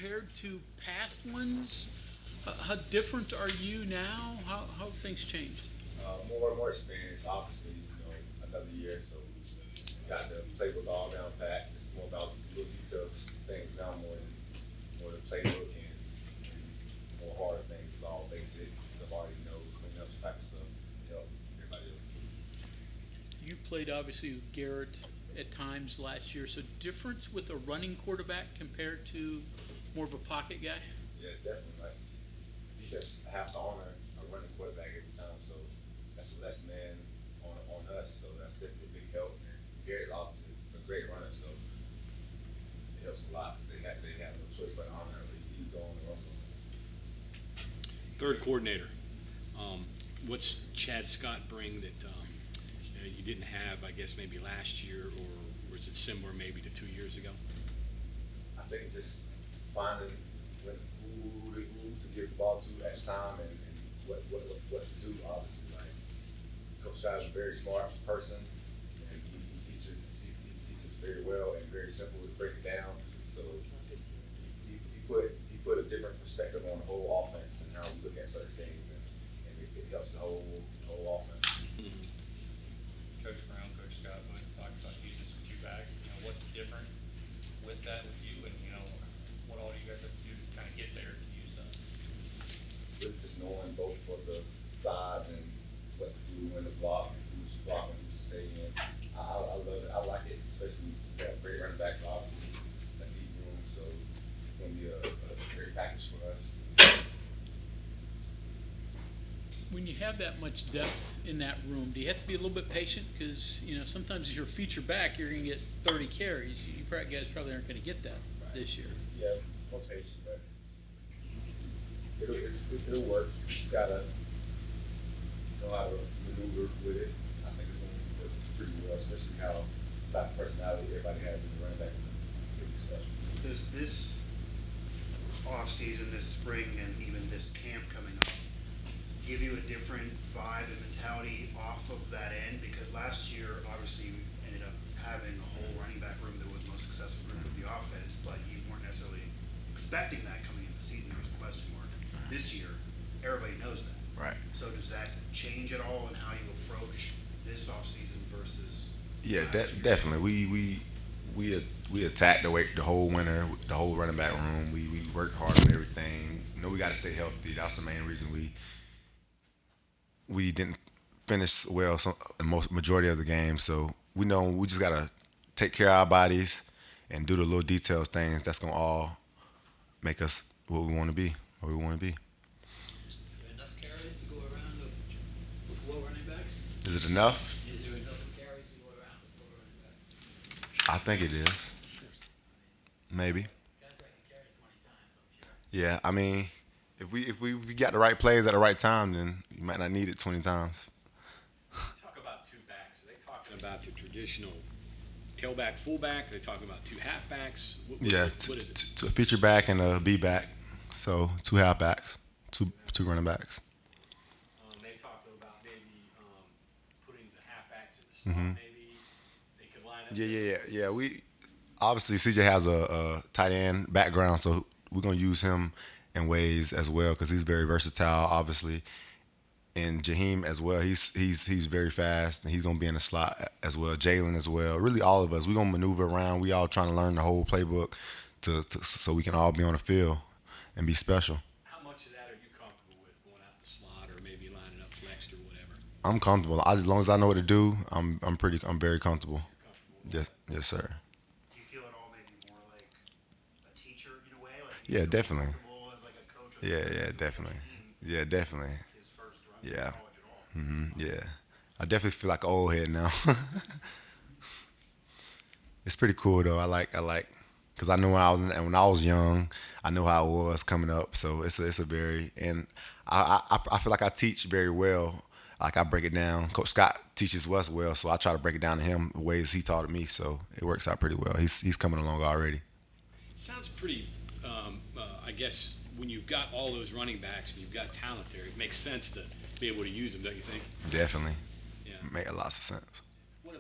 compared to past ones? How different are you now? How have things changed? More and more experience, obviously, another year, so got the playbook all down pat. It's more about little details, things now more than playbook and more harder things. It's all basic stuff already cleanups type of stuff to help everybody else. You played obviously with Garrett at times last year, so difference with a running quarterback compared to more of a pocket guy? Yeah, definitely. Like, you just have to honor a running quarterback every time, so that's a less man on us, so that's definitely a big help. And Garrett obviously is a great runner, so it helps a lot because they have no choice but to honor him. He's going to run. Third coordinator. What's Chad Scott bring that you didn't have, I guess, maybe last year, or was it similar maybe to 2 years ago? I think just finding who to give the ball to at time and what to do. Obviously, like Coach Chad is a very smart person, and he teaches very well and very simple to break it down. So he put a different perspective on the whole offense and how we look at certain things, and it helps the whole offense. Mm-hmm. Coach Brown, Coach Scott both talked about using some two-back. What's different with that with you, and what all do you guys have to do to kind of get there to use that? Really just knowing both for the sides and what to do when to block and who's blocking, who's staying in. I love it. I like it, especially we have great running backs, obviously, a deep room, so it's going to be a great package for us. When you have that much depth in that room, do you have to be a little bit patient? Because sometimes as your feature back, you're going to get 30 carries. You guys probably aren't going to get that this year. Yeah, more patient, but it'll work. You just gotta know how to maneuver with it. I think it's going to work pretty well, especially how the type of personality everybody has in the running back. It's going to be special. Does this off-season, this spring, and even this camp coming up give you a different vibe and mentality off of that end? Because last year, obviously, we ended up having a whole running back room that was the most successful group of the offense, but you weren't necessarily expecting that coming into the season. There was a question mark. This year, everybody knows that. Right. So does that change at all in how you approach this off-season versus Yeah, last year? definitely. We attacked the whole winter, the whole running back room. We worked hard on everything. We got to stay healthy. That's the main reason we didn't finish well in majority of the game. So we know we just gotta take care of our bodies and do the little details things. That's gonna all make us what we want to be, where we want to be. Is there enough carries to go around with four running backs? Is it enough? Is there enough carries to go around with four running backs? I think it is. Maybe. Guys that can carry 20 times, I'm sure. Yeah. I mean, if we got the right plays at the right time, then you might not need it 20 times. Talk about two backs. Are they talking about the traditional tailback, fullback? Are they talking about two halfbacks? What is it? A feature back and a B back. So 2 halfbacks, two running backs. They talked about maybe putting the halfbacks in the slot. Maybe they could line up. Yeah. We obviously CJ has a tight end background, so we're gonna use him in ways as well because he's very versatile, obviously. And Jaheim as well, he's very fast, and he's gonna be in the slot as well. Jalen as well. Really, all of us, we're gonna maneuver around. We all trying to learn the whole playbook so we can all be on the field and be special. How much of that are you comfortable with going out the slot or maybe lining up flexed or whatever? I'm comfortable. As long as I know what to do, I'm very comfortable. You're comfortable with Yes, sir. Do you feel it all maybe more like a teacher in a way? Like Yeah, definitely. comfortable as like a coach of Yeah, the definitely. team, Yeah, definitely. his first run Yeah. in college at all? Yeah, I definitely feel like an old head now. It's pretty cool though. I like, because I know when I was young, I know how it was coming up. So it's a very, and I feel like I teach very well. Like I break it down. Coach Scott teaches us well, so I try to break it down to him the ways he taught me. So it works out pretty well. He's coming along already. It sounds pretty, I guess, when you've got all those running backs and you've got talent there, it makes sense to be able to use them, don't you think? Definitely, Yeah. make a lot of sense. What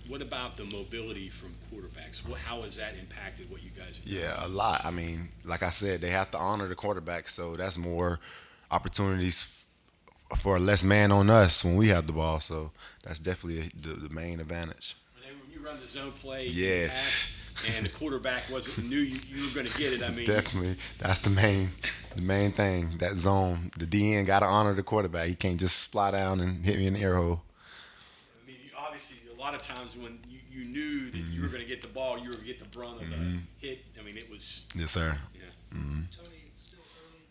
What about the mobility from quarterbacks? How has that impacted what you guys are doing? Yeah, a lot. I mean, like I said, they have to honor the quarterback, so that's more opportunities for less man on us when we have the ball. So that's definitely the main advantage. And then when you run the zone play, Yes. and the quarterback knew you were going to get it. I mean, Definitely, that's the main thing. That zone, the DN got to honor the quarterback. He can't just fly down and hit me in the air hole. I mean, obviously, a lot of times when you knew that you were going to get the ball, you were going to get the brunt of the hit. I mean, it was. Yes, sir. Yeah. Tony, it's still early,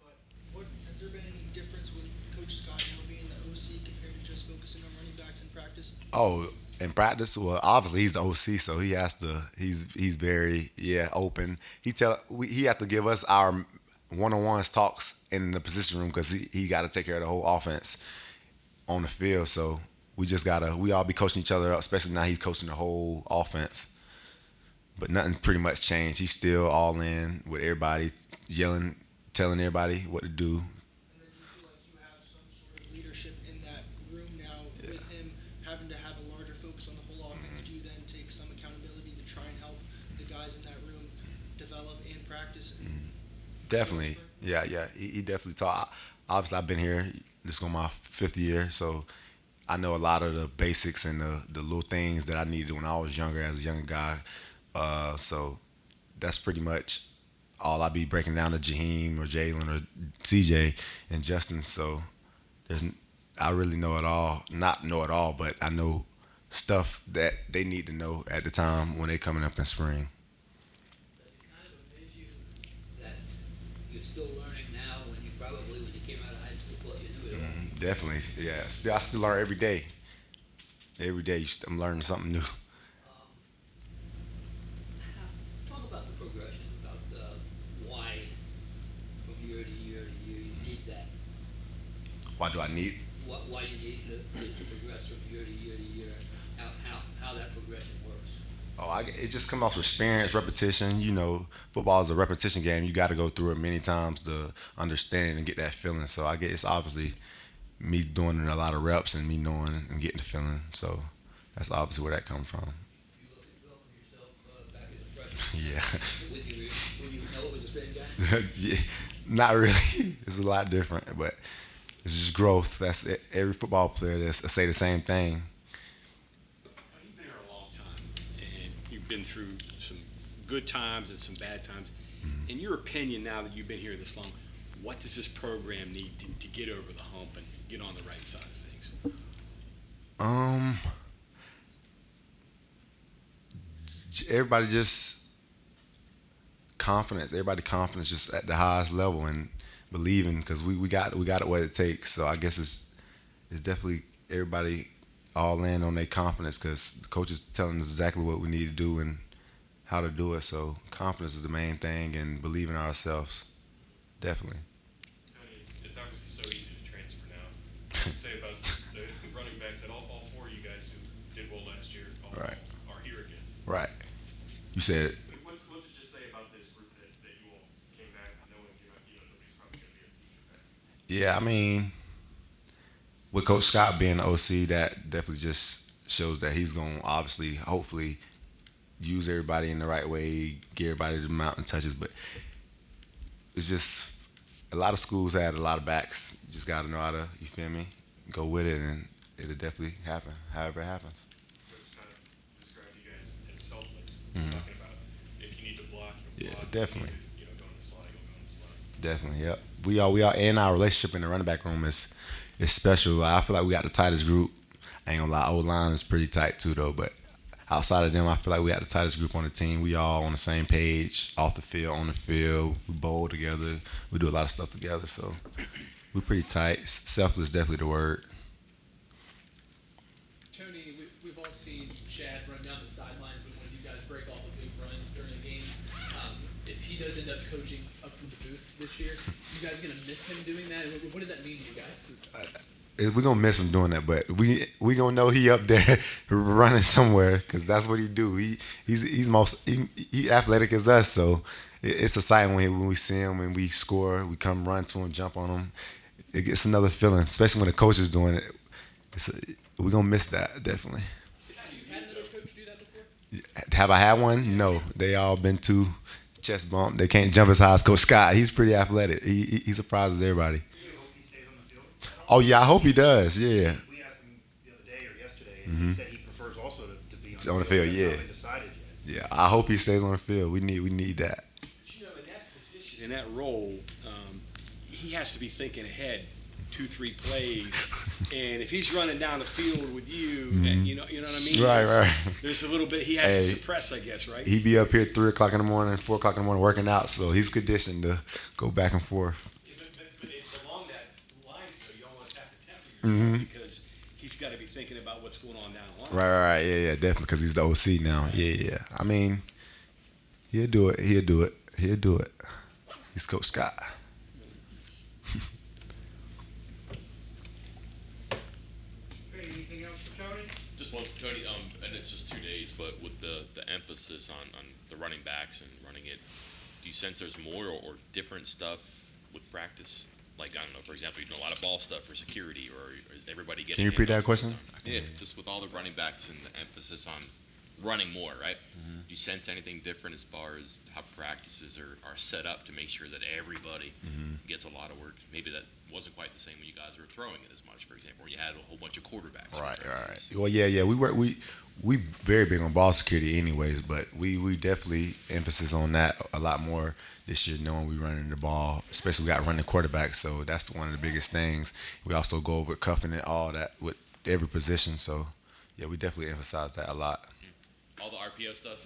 but has there been any difference with Coach Scott now being the OC compared to just focusing on running backs in practice? Oh, in practice, well, obviously he's the OC, so he has to. He's very open. He have to give us our one-on-ones talks in the position room because he got to take care of the whole offense on the field. So we all be coaching each other up, especially now he's coaching the whole offense. But nothing pretty much changed. He's still all in with everybody, yelling, telling everybody what to do. And then do you feel like you have some sort of leadership in that room now with him having to have a larger focus on the whole offense? Do you then take some accountability to try and help the guys in that room develop and practice? Definitely, yeah. He definitely taught. Obviously, I've been here. This is going my 5th year, so I know a lot of the basics and the little things that I needed when I was younger as a younger guy. So that's pretty much all I be breaking down to Jaheim or Jalen or CJ and Justin. So I really know it all. Not know it all, but I know stuff that they need to know at the time when they coming up in spring. Does it kind of amaze you that you're still learning now when you came out of high school thought you knew it all? Definitely, yeah. I still learn every day. Every day I'm learning something new. Talk about the progression, about why from year to year to year you need that. Why do I need? Why you need to progress from year to year to year. How that progression works. It just comes off experience, repetition. You know, football is a repetition game. You got to go through it many times to understand it and get that feeling. So I guess it's obviously me doing it a lot of reps and me knowing and getting the feeling. So that's obviously where that comes from. You look at yourself back as a freshman. Yeah. Would you know it was the same guy? Yeah. Not really. It's a lot different, but it's just growth. That's it. Every football player that's say the same thing. You've been here a long time, and you've been through some good times and some bad times. In your opinion, now that you've been here this long, what does this program need to get over the hump and get on the right side of things? Everybody just confidence. Everybody confidence just at the highest level and believing because we got it what it takes. So I guess it's definitely everybody all in on their confidence because the coach is telling us exactly what we need to do and how to do it. So confidence is the main thing and believing in ourselves. Definitely. Tony, it's obviously so easy to transfer now. I'd say about the running backs that all 4 of you guys who did well last year Right. are here again. Right. You said What's it just say about this group that you all came back knowing nobody's probably going to be a future back? Yeah, I mean, with Coach Scott being the OC, that definitely just shows that he's going to obviously, hopefully, use everybody in the right way, get everybody the mountain touches. But it's just a lot of schools had a lot of backs. You just got to know how to, you feel me, go with it, and it'll definitely happen, however it happens. Coach kind of described you guys as selfless. Mhm. Talking about if you need to block, you'll Yeah, block. definitely. If you need to, go on the slide, you'll go on the slide. Definitely, yep. We are, and our relationship in the running back room is special. I feel like we got the tightest group. I ain't gonna lie, O-line is pretty tight too though, but outside of them, I feel like we got the tightest group on the team. We all on the same page, off the field, on the field. We bowl together. We do a lot of stuff together, so we're pretty tight. Selfless, definitely the word. Tony, we've all seen Chad run down the sidelines when you guys break off a big run during the game. If he does end up coaching up from the booth this year, you guys gonna miss him doing that? What does that mean to you guys? We're gonna miss him doing that, but we gonna know he up there running somewhere because that's what he do. He's athletic as us, so it's exciting when we see him and we score. We come run to him, jump on him. It gets another feeling, especially when the coach is doing it. We're gonna miss that definitely. Have you had Have I had one? No. They all been too chest bump. They can't jump as high as Coach Scott. He's pretty athletic. He surprises everybody. You hope he stays on the field? Oh yeah, I hope he does. Yeah. We asked him the other day or yesterday, and he said he prefers also to be On the field, That's yeah. not been decided yet. Yeah. I hope he stays on the field. We need that. But you know, in that position, in that role, he has to be thinking ahead 2-3 plays, and if he's running down the field with you, and you know what I mean. Right. There's a little bit he has Hey, to suppress, I guess, right? He be up here 3 o'clock in the morning, 4 o'clock in the morning working out, so he's conditioned to go back and forth. Yeah, but along that line, though, you almost have to temper yourself because he's got to be thinking about what's going on down the line. Right. Yeah, definitely, because he's the OC now. Yeah. I mean, he'll do it. He's Coach Scott. Okay, anything else for Tony? Just one, Tony, and it's just 2 days, but with the emphasis on the running backs and running it, do you sense there's more or different stuff with practice? Like, I don't know, for example, you do a lot of ball stuff for security, or is everybody getting... Can you repeat that handoffs all the question? time? Yeah, just with all the running backs and the emphasis on running more, right? Do you sense anything different as far as how practices are set up to make sure that everybody gets a lot of work? Maybe that wasn't quite the same when you guys were throwing it as much, for example, where you had a whole bunch of quarterbacks. Right. Well, yeah. We very big on ball security, anyways. But we definitely emphasis on that a lot more this year, knowing we running the ball, especially we got running quarterbacks. So that's one of the biggest things. We also go over cuffing and all that with every position. So yeah, we definitely emphasize that a lot. All the RPO stuff,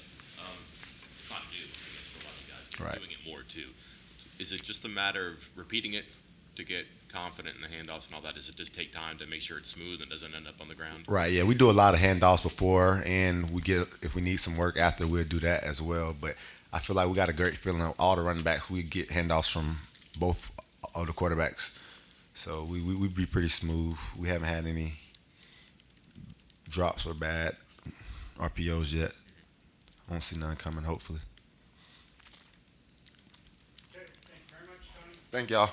it's not new, I guess, for a lot of you guys, but Right. you're doing it more too. Is it just a matter of repeating it to get confident in the handoffs and all that? Does it just take time to make sure it's smooth and doesn't end up on the ground? Right. Yeah, we do a lot of handoffs before, and if we need some work after, we'll do that as well. But I feel like we got a great feeling of all the running backs. We get handoffs from both of the quarterbacks, so we be pretty smooth. We haven't had any drops or bad RPOs yet. I don't see none coming, hopefully. Okay, thank you very much, Tony. Thank y'all.